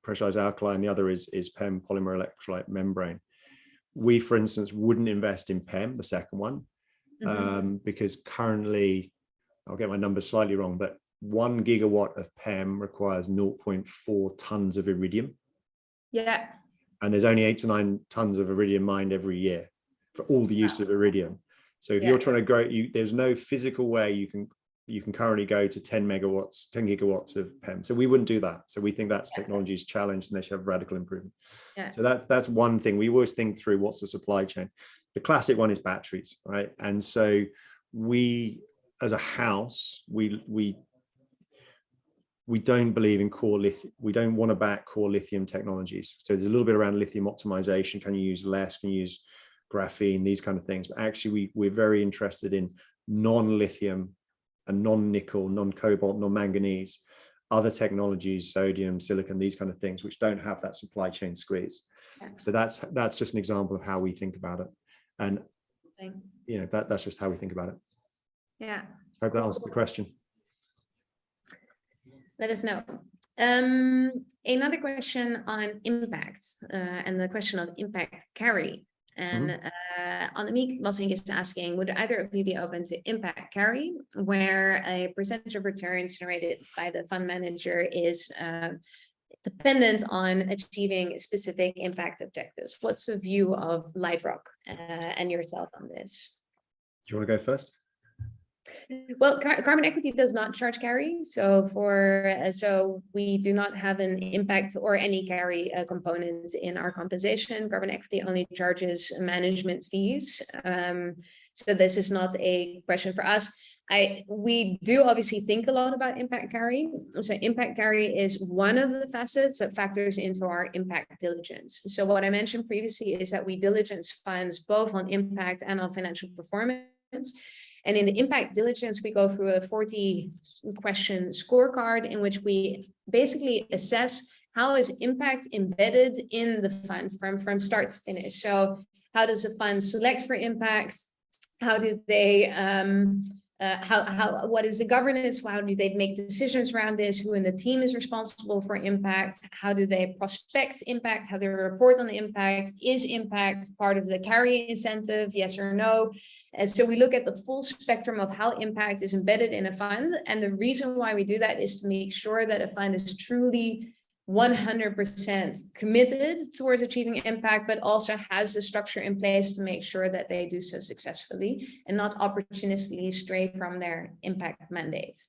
pressurized alkaline, the other is PEM, polymer electrolyte membrane. We, for instance, wouldn't invest in PEM, the second one, because currently, I'll get my numbers slightly wrong, but 1 gigawatt of PEM requires 0.4 tons of iridium. Yeah. And there's only 8 to 9 tons of iridium mined every year for all the use of iridium. So if you're trying to grow, there's no physical way you can currently go to 10 gigawatts of PEM. So we wouldn't do that. So we think that's technology's challenged and they should have radical improvement. So that's one thing. We always think through what's the supply chain. The classic one is batteries, right? And so we, as a house, we don't believe in core lithium. We don't want to back core lithium technologies. So there's a little bit around lithium optimization. Can you use less? Can you use graphene, these kind of things. But actually, we're very interested in non-lithium and non-nickel, non-cobalt, non-manganese, other technologies, sodium, silicon, these kind of things, which don't have that supply chain squeeze. So that's just an example of how we think about it. And you know, that's just how we think about it. Yeah. Hope that answers the question. Let us know. Another question on impact and the question of impact carry. And Annemiek Wassink is asking, would either of you be open to impact carry, where a percentage of returns generated by the fund manager is dependent on achieving specific impact objectives? What's the view of Lightrock and yourself on this? Do you want to go first? Well, carbon equity does not charge carry, so so we do not have an impact or any carry component in our compensation. Carbon equity only charges management fees, so this is not a question for us. We do obviously think a lot about impact carry. So impact carry is one of the facets that factors into our impact diligence. So what I mentioned previously is that we diligence funds both on impact and on financial performance. And in the impact diligence, we go through a 40-question scorecard in which we basically assess how is impact embedded in the fund from start to finish. So how does a fund select for impact? How do they, what is the governance? How do they make decisions around this? Who in the team is responsible for impact? How do they prospect impact? How do they report on the impact? Is impact part of the carry incentive? Yes or no? And so we look at the full spectrum of how impact is embedded in a fund. And the reason why we do that is to make sure that a fund is truly 100% committed towards achieving impact, but also has the structure in place to make sure that they do so successfully and not opportunistically stray from their impact mandate.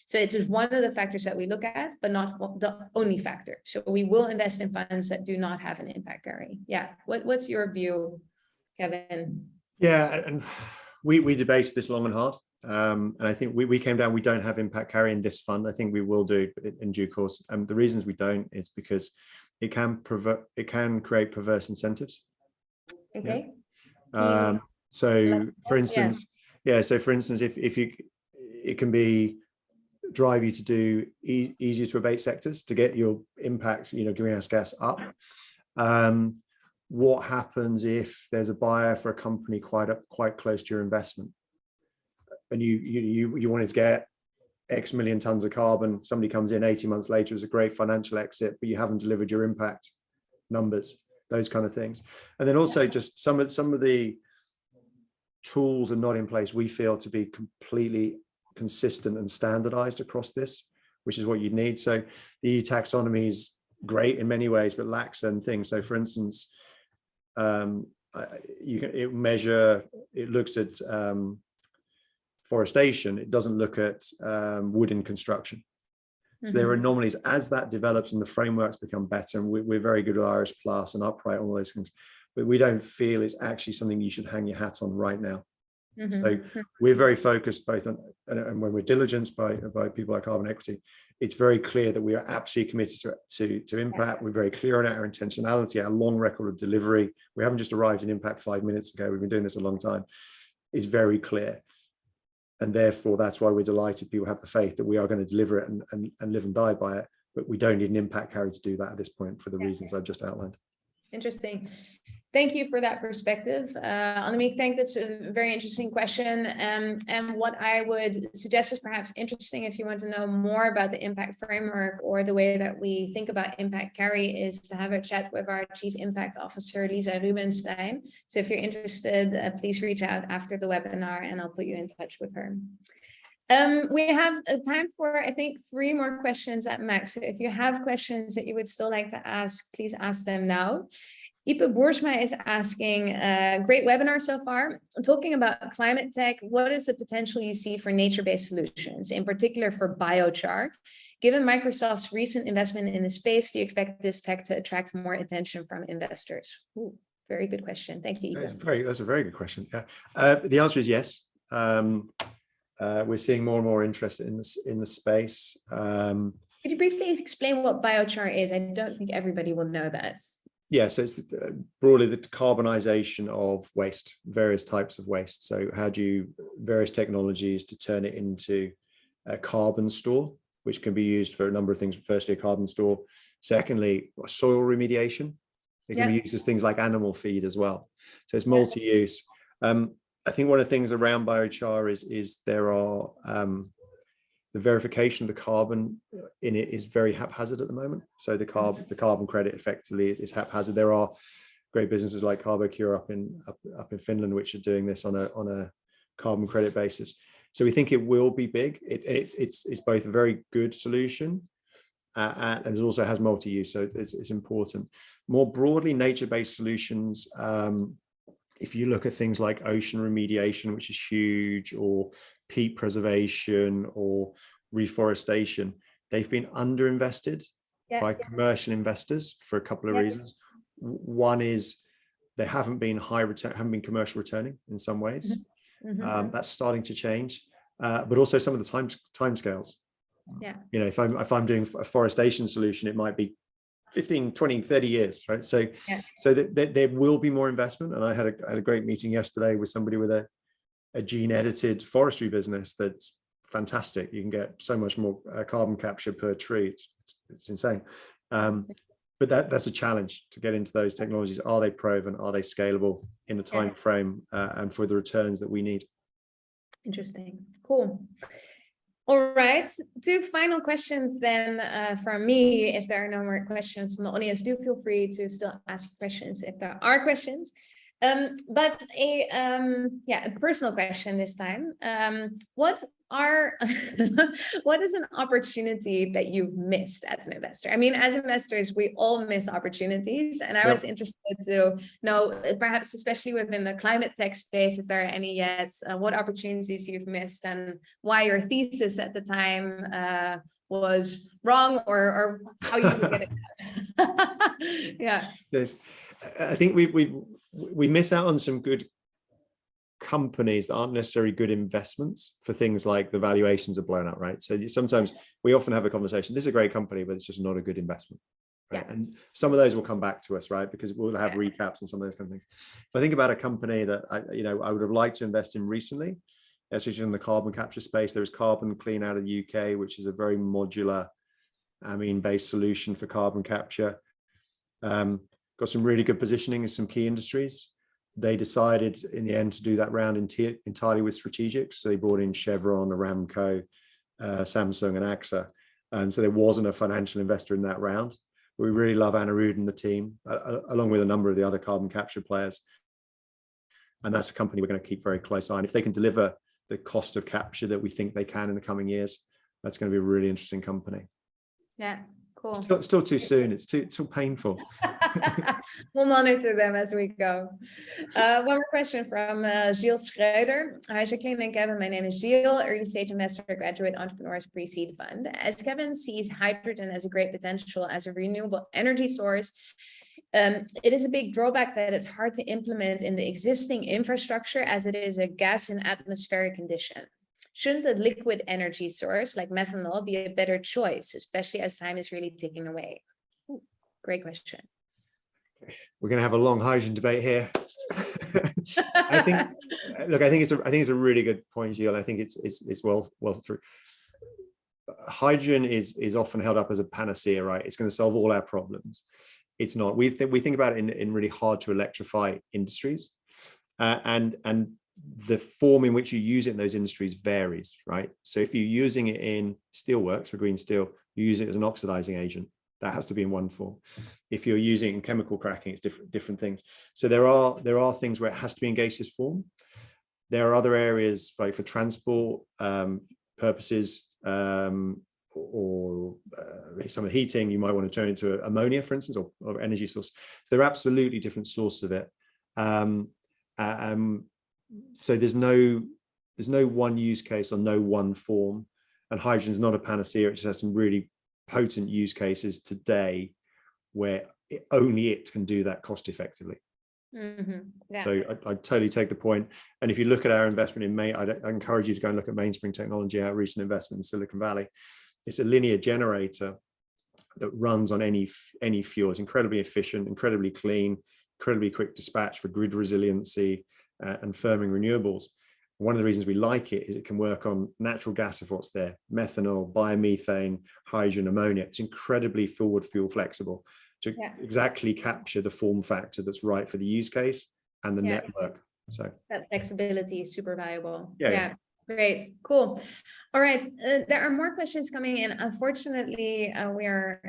So it's just one of the factors that we look at, but not the only factor. So we will invest in funds that do not have an impact carry. Yeah. What's your view, Kevin? Yeah, and we debated this long and hard. And I think we came down, we don't have impact carry in this fund. I think we will do in due course. The reasons we don't is because it can create perverse incentives. Okay. Yeah. So for instance, so for instance, if you, it can be drive you to do easier to abate sectors to get your impact, greenhouse gas up. What happens if there's a buyer for a company quite close to your investment? And you wanted to get X million tons of carbon, somebody comes in 18 months later as a great financial exit, but you haven't delivered your impact numbers, those kind of things. And then also just some of the tools are not in place, we feel, to be completely consistent and standardized across this, which is what you need. So the EU taxonomy is great in many ways, but lacks certain things. So for instance, it looks at forestation, it doesn't look at wooden construction. So there are anomalies as that develops and the frameworks become better. And we're very good with Iris Plus and Upright, all those things, but we don't feel it's actually something you should hang your hat on right now. So we're very focused both on, and when we're diligenced by people like Carbon Equity, it's very clear that we are absolutely committed to impact. We're very clear on our intentionality, our long record of delivery. We haven't just arrived in impact 5 minutes ago. We've been doing this a long time. It's very clear. And therefore, that's why we're delighted people have the faith that we are going to deliver it and live and die by it. But we don't need an impact carry to do that at this point for the reasons I've just outlined. Interesting. Thank you for that perspective. Annemiek, I think that's a very interesting question. And what I would suggest is perhaps interesting if you want to know more about the impact framework or the way that we think about impact carry is to have a chat with our Chief Impact Officer, Lisa Rubenstein. So if you're interested, please reach out after the webinar and I'll put you in touch with her. We have time for, I think, 3 more questions at max. So if you have questions that you would still like to ask, please ask them now. Ipe Boersma is asking, great webinar so far. Talking about climate tech, what is the potential you see for nature-based solutions, in particular for biochar? Given Microsoft's recent investment in the space, do you expect this tech to attract more attention from investors? Ooh, very good question. Thank you, Ipe. That's a very good question. Yeah. The answer is yes. We're seeing more and more interest in the space. Could you briefly explain what biochar is? I don't think everybody will know that. Yeah, so it's broadly the decarbonization of waste, various types of waste. So how do you, various technologies to turn it into a carbon store, which can be used for a number of things. Firstly, a carbon store. Secondly, soil remediation. It can be used as things like animal feed as well. So it's multi-use. I think one of the things around biochar is there are the verification of the carbon in it is very haphazard at the moment. So the carbon credit effectively is haphazard. There are great businesses like CarbonCure up in Finland, which are doing this on a carbon credit basis. So we think it will be big. It's both a very good solution and it also has multi-use, so it's important. More broadly, nature-based solutions. If you look at things like ocean remediation, which is huge, or peat preservation or reforestation, they've been underinvested by commercial investors for a couple of reasons. One is they haven't been commercial returning in some ways. That's starting to change, but also some of the timescales. You know, if I'm doing a forestation solution, it might be 15, 20, 30 years, right? So there will be more investment. And I had a great meeting yesterday with somebody with a gene edited forestry business that's fantastic. You can get so much more carbon capture per tree. It's insane. But that's a challenge to get into those technologies. Are they proven? Are they scalable in a time frame and for the returns that we need? Interesting. Cool. All right, 2 final questions then from me. If there are no more questions from the audience, do feel free to still ask questions if there are questions. But a personal question this time. What is an opportunity that you've missed as an investor? I mean, as investors, we all miss opportunities, and I was interested to know, perhaps especially within the climate tech space, if there are any yet, what opportunities you've missed and why your thesis at the time was wrong, or how you could get it. Yes, I think we miss out on some good companies that aren't necessarily good investments for things like the valuations are blown up, right? So sometimes we often have a conversation, this is a great company, but it's just not a good investment, right? And some of those will come back to us, right? Because we'll have recaps and some of those kind of things. If I think about a company that I would have liked to invest in recently, especially in the carbon capture space, there was Carbon Clean out of the UK, which is a very modular amine-based solution for carbon capture. Got some really good positioning in some key industries. They decided in the end to do that round entirely with strategics. So they brought in Chevron, Aramco, Samsung and AXA. And so there wasn't a financial investor in that round. We really love Anirudh and the team, along with a number of the other carbon capture players. And that's a company we're going to keep very close eye on. If they can deliver the cost of capture that we think they can in the coming years, that's going to be a really interesting company. Yeah. Cool. Still too soon. It's too painful. We'll monitor them as we go. One more question from Gilles Schreuder. Hi, Jacqueline and Kevin. My name is Gilles, early stage investor, graduate entrepreneurs pre-seed fund. As Kevin sees hydrogen as a great potential as a renewable energy source, it is a big drawback that it's hard to implement in the existing infrastructure as it is a gas in atmospheric condition. Shouldn't a liquid energy source like methanol be a better choice, especially as time is really ticking away? Ooh, great question. We're going to have a long hydrogen debate here. I think it's a really good point, Gilles. I think it's well through. Hydrogen is often held up as a panacea, right? It's going to solve all our problems. It's not. We think about it in really hard to electrify industries, and the form in which you use it in those industries varies, right? So if you're using it in steelworks for green steel, you use it as an oxidizing agent. That has to be in one form. If you're using it in chemical cracking, it's different things. So there are things where it has to be in gaseous form. There are other areas like for transport purposes or some of the heating, you might want to turn into ammonia, for instance, or energy source. So they're absolutely different source of it. So there's no one use case or no one form, and hydrogen is not a panacea. It just has some really potent use cases today where only it can do that cost effectively. So I totally take the point. And if you look at our investment in I encourage you to go and look at Mainspring Technology, our recent investment in Silicon Valley. It's a linear generator that runs on any fuel. It's incredibly efficient, incredibly clean, incredibly quick dispatch for grid resiliency and firming renewables. One of the reasons we like it is it can work on natural gas if what's there, methanol, biomethane, hydrogen, ammonia. It's incredibly forward fuel flexible to exactly capture the form factor that's right for the use case and the network. So that flexibility is super valuable. Yeah. Great, cool. All right, there are more questions coming in. Unfortunately, we are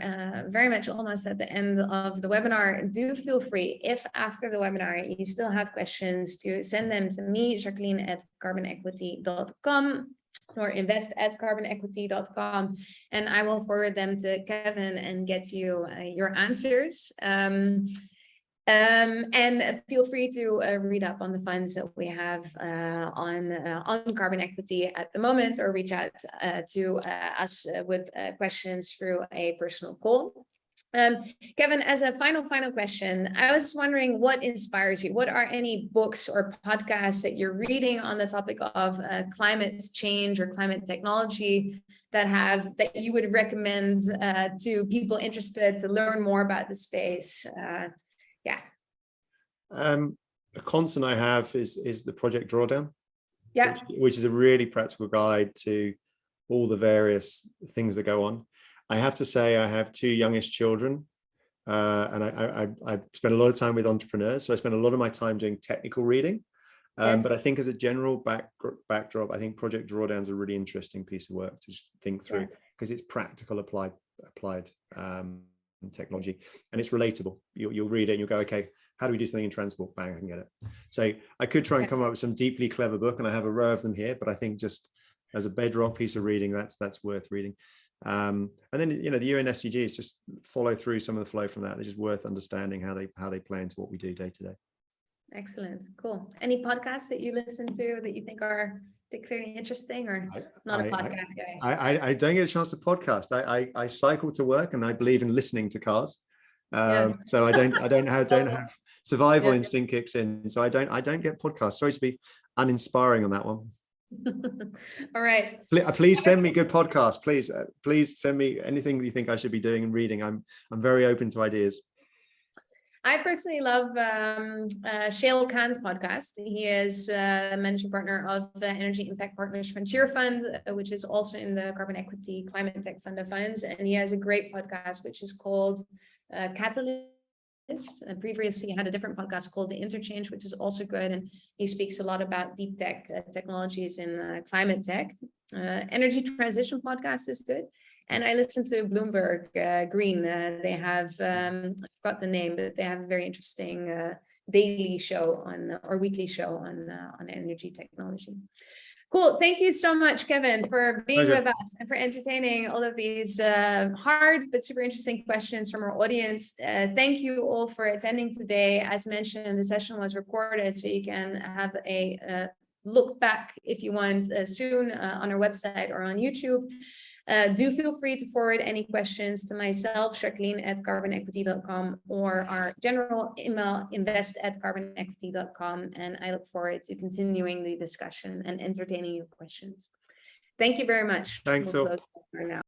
very much almost at the end of the webinar. Do feel free, if after the webinar you still have questions, to send them to me, Jacqueline at carbonequity.com or invest@carbonequity.com, and I will forward them to Kevin and get you your answers. And feel free to read up on the funds that we have on carbon equity at the moment, or reach out to us with questions through a personal call. Kevin, as a final question, I was wondering what inspires you? What are any books or podcasts that you're reading on the topic of climate change or climate technology that you would recommend to people interested to learn more about the space? A constant I have is the Project Drawdown, which is a really practical guide to all the various things that go on. I have to say I have two youngest children, and I spend a lot of time with entrepreneurs, so I spend a lot of my time doing technical reading. But I think as a general backdrop, I think Project Drawdown is a really interesting piece of work to just think through, because it's practical applied technology, and it's relatable. You'll read it and you'll go, okay, how do we do something in transport? Bang, I can get it. So I could try and come up with some deeply clever book, and I have a row of them here, but I think just as a bedrock piece of reading, that's worth reading. And then, you know, the UN SDGs, just follow through some of the flow from that. They're just worth understanding how they play into what we do day to day. Excellent, cool. Any podcasts that you listen to that you think are particularly interesting, or not a podcast guy? I don't get a chance to podcast. I cycle to work, and I believe in listening to cars. So I don't have survival instinct kicks in. So I don't get podcasts. Sorry to be uninspiring on that one. All right. Please send me good podcasts. Please send me anything you think I should be doing and reading. I'm very open to ideas. I personally love Shale Khan's podcast. He is a managing partner of Energy Impact Partners Frontier Fund, which is also in the Carbon Equity Climate Tech Fund of Funds. And he has a great podcast, which is called Catalyst. And previously, he had a different podcast called The Interchange, which is also good. And he speaks a lot about deep tech technologies in climate tech. Energy Transition podcast is good. And I listened to Bloomberg Green. They have, I forgot the name, but they have a very interesting daily show or weekly show on energy technology. Cool. Thank you so much, Kevin, for being with us and for entertaining all of these hard but super interesting questions from our audience. Thank you all for attending today. As mentioned, the session was recorded, so you can have a look back if you want soon on our website or on YouTube. Do feel free to forward any questions to myself, Jacqueline at carbonequity.com, or our general email, invest@carbonequity.com. And I look forward to continuing the discussion and entertaining your questions. Thank you very much. Thanks. We'll close now.